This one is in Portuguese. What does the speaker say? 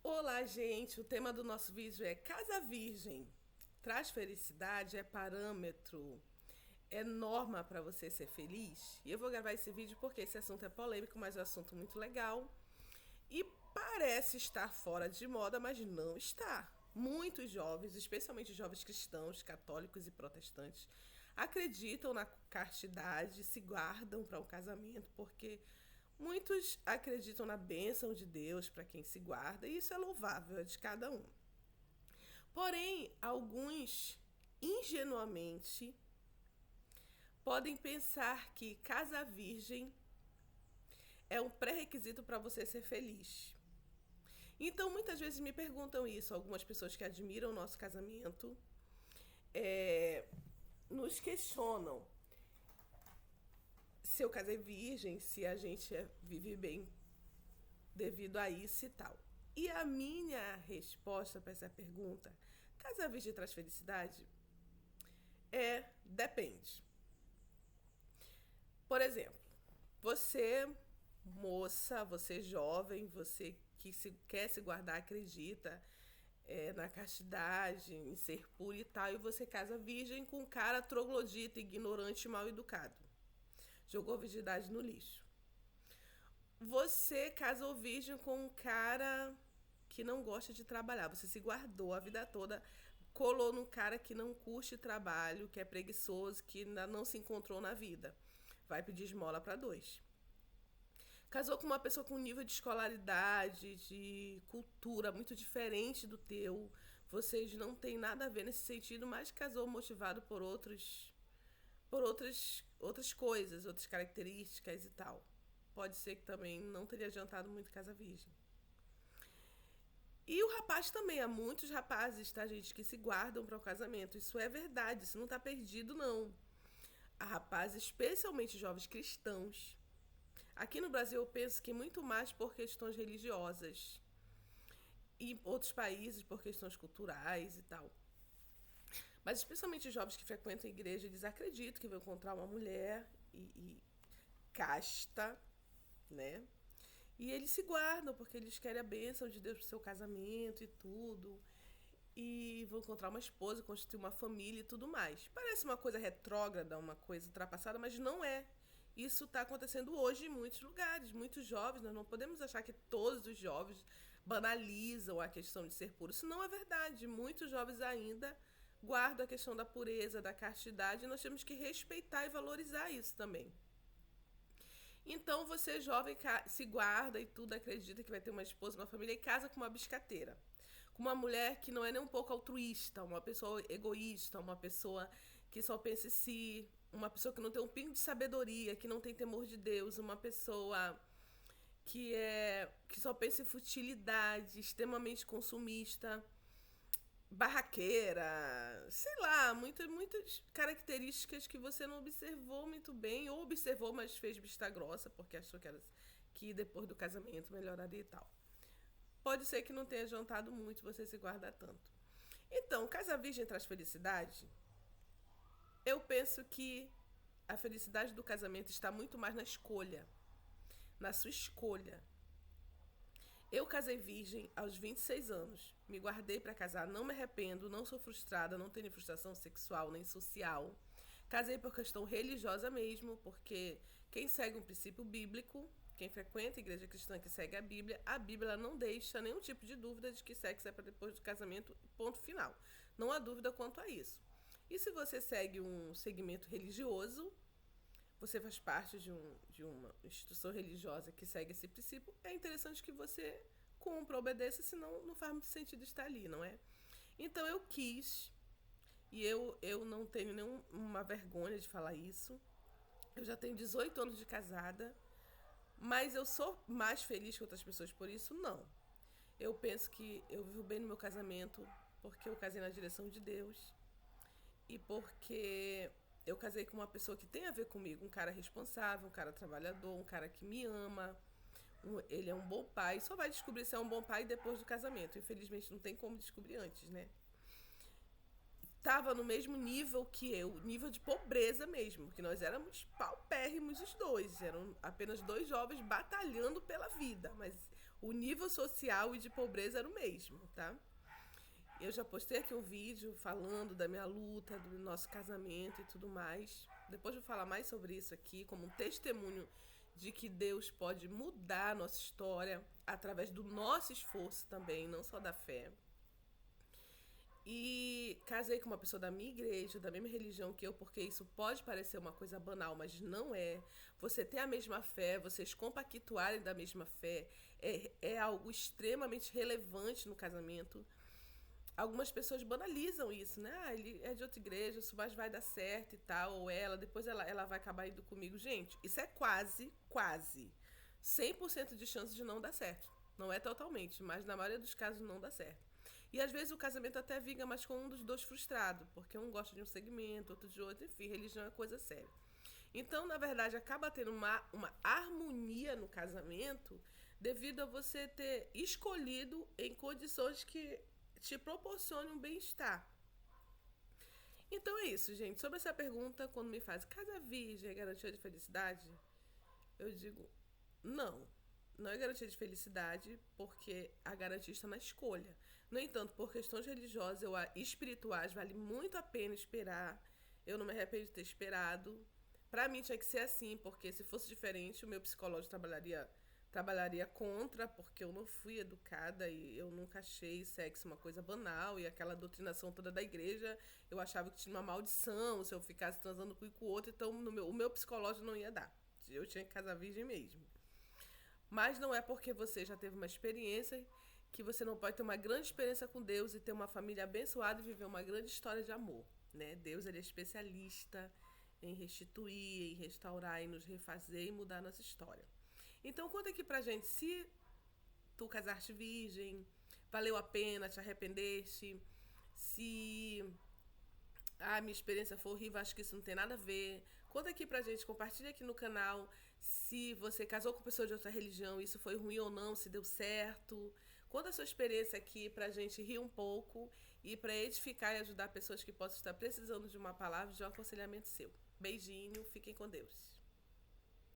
Olá, gente! O tema do nosso vídeo é Casa Virgem. Traz felicidade? É parâmetro? É norma para você ser feliz? E eu vou gravar esse vídeo porque esse assunto é polêmico, mas é um assunto muito legal. E parece estar fora de moda, mas não está. Muitos jovens, especialmente jovens cristãos, católicos e protestantes, acreditam na castidade, se guardam para um casamento, porque muitos acreditam na bênção de Deus para quem se guarda, e isso é louvável, é de cada um. Porém, alguns ingenuamente podem pensar que casa virgem é um pré-requisito para você ser feliz. Então, muitas vezes me perguntam isso, algumas pessoas que admiram o nosso casamento, nos questionam se eu casei virgem, se a gente vive bem devido a isso e tal. E a minha resposta para essa pergunta, casar virgem traz felicidade? Depende. Por exemplo, você, moça, você jovem, você que quer se guardar, acredita na castidade, em ser pura e tal, e você casa virgem com um cara troglodita, ignorante, mal educado. Jogou a virgindade no lixo. Você casou virgem com um cara que não gosta de trabalhar. Você se guardou a vida toda, colou num cara que não curte trabalho, que é preguiçoso, que ainda não se encontrou na vida. Vai pedir esmola para dois. Casou com uma pessoa com um nível de escolaridade, de cultura muito diferente do teu. Vocês não têm nada a ver nesse sentido, mas casou motivado por outras coisas, outras características e tal. Pode ser que também não teria adiantado muito casa virgem. E o rapaz também, há muitos rapazes, tá, gente, que se guardam para o casamento. Isso é verdade, isso não tá perdido, não. Há rapazes, especialmente jovens cristãos. Aqui no Brasil eu penso que muito mais por questões religiosas. E em outros países por questões culturais e tal. Mas especialmente os jovens que frequentam a igreja, eles acreditam que vão encontrar uma mulher e casta, né? E eles se guardam porque eles querem a bênção de Deus pro seu casamento e tudo. E vão encontrar uma esposa, constituir uma família e tudo mais. Parece uma coisa retrógrada, uma coisa ultrapassada, mas não é. Isso está acontecendo hoje em muitos lugares. Muitos jovens, nós não podemos achar que todos os jovens banalizam a questão de ser puro. Isso não é verdade. Muitos jovens ainda guardam a questão da pureza, da castidade, e nós temos que respeitar e valorizar isso também. Então você, jovem, se guarda e tudo, acredita que vai ter uma esposa, uma família e casa com uma biscateira. Com uma mulher que não é nem um pouco altruísta, uma pessoa egoísta, uma pessoa que só pensa em si, uma pessoa que não tem um pingo de sabedoria, que não tem temor de Deus, uma pessoa que só pensa em futilidade, extremamente consumista, barraqueira, sei lá, muitas características que você não observou muito bem, ou observou, mas fez vista grossa, porque achou que depois do casamento melhoraria e tal. Pode ser que não tenha adiantado muito você se guardar tanto. Então, casa virgem traz felicidade? Eu penso que a felicidade do casamento está muito mais na escolha, na sua escolha. Eu casei virgem aos 26 anos. Me guardei para casar, não me arrependo, não sou frustrada, não tenho frustração sexual nem social. Casei por questão religiosa mesmo, porque quem segue um princípio bíblico, quem frequenta a igreja cristã que segue a Bíblia não deixa nenhum tipo de dúvida de que sexo é para depois do casamento, ponto final. Não há dúvida quanto a isso. E se você segue um segmento religioso, você faz parte de uma instituição religiosa que segue esse princípio, é interessante que você cumpra, obedeça, senão não faz muito sentido estar ali, não é? Então eu quis, e eu não tenho nenhuma vergonha de falar isso. Eu já tenho 18 anos de casada, mas eu sou mais feliz que outras pessoas por isso? Não. Eu penso que eu vivo bem no meu casamento porque eu casei na direção de Deus e porque eu casei com uma pessoa que tem a ver comigo, um cara responsável, um cara trabalhador, um cara que me ama. Ele é um bom pai. Só vai descobrir se é um bom pai depois do casamento. Infelizmente não tem como descobrir antes, né? Tava no mesmo nível que eu, nível de pobreza mesmo, que nós éramos paupérrimos os dois. Eram apenas dois jovens batalhando pela vida, mas o nível social e de pobreza era o mesmo, tá? Eu já postei aqui um vídeo falando da minha luta, do nosso casamento e tudo mais. Depois eu vou falar mais sobre isso aqui, como um testemunho de que Deus pode mudar a nossa história através do nosso esforço também, não só da fé. E casei com uma pessoa da minha igreja, da mesma religião que eu, porque isso pode parecer uma coisa banal, mas não é. Você ter a mesma fé, vocês compactuarem da mesma fé, é algo extremamente relevante no casamento. Algumas pessoas banalizam isso, né? Ah, ele é de outra igreja, isso vai dar certo e tal, ou depois ela vai acabar indo comigo. Gente, isso é quase 100% de chance de não dar certo. Não é totalmente, mas na maioria dos casos não dá certo. E às vezes o casamento até vinga, mas com um dos dois frustrado, porque um gosta de um segmento, outro de outro, enfim, religião é coisa séria. Então, na verdade, acaba tendo uma harmonia no casamento devido a você ter escolhido em condições que te proporcionem um bem-estar. Então é isso, gente. Sobre essa pergunta, quando me fazem casa virgem é garantia de felicidade, eu digo não. Não é garantia de felicidade, porque a garantia está na escolha. No entanto, por questões religiosas e espirituais, vale muito a pena esperar. Eu não me arrependo de ter esperado. Pra mim tinha que ser assim, porque se fosse diferente, o meu psicológico trabalharia contra, porque eu não fui educada e eu nunca achei sexo uma coisa banal, e aquela doutrinação toda da igreja, eu achava que tinha uma maldição se eu ficasse transando com o outro, então o meu psicológico não ia dar. Eu tinha que casar virgem mesmo. Mas não é porque você já teve uma experiência que você não pode ter uma grande experiência com Deus e ter uma família abençoada e viver uma grande história de amor, né? Deus, ele é especialista em restituir, em restaurar, em nos refazer e mudar a nossa história. Então conta aqui pra gente se tu casaste virgem, valeu a pena, te arrependeste, se minha experiência foi horrível, acho que isso não tem nada a ver. Conta aqui pra gente, compartilha aqui no canal se você casou com pessoa de outra religião, isso foi ruim ou não, se deu certo. Conta a sua experiência aqui pra gente rir um pouco e pra edificar e ajudar pessoas que possam estar precisando de uma palavra, de um aconselhamento seu. Beijinho, fiquem com Deus.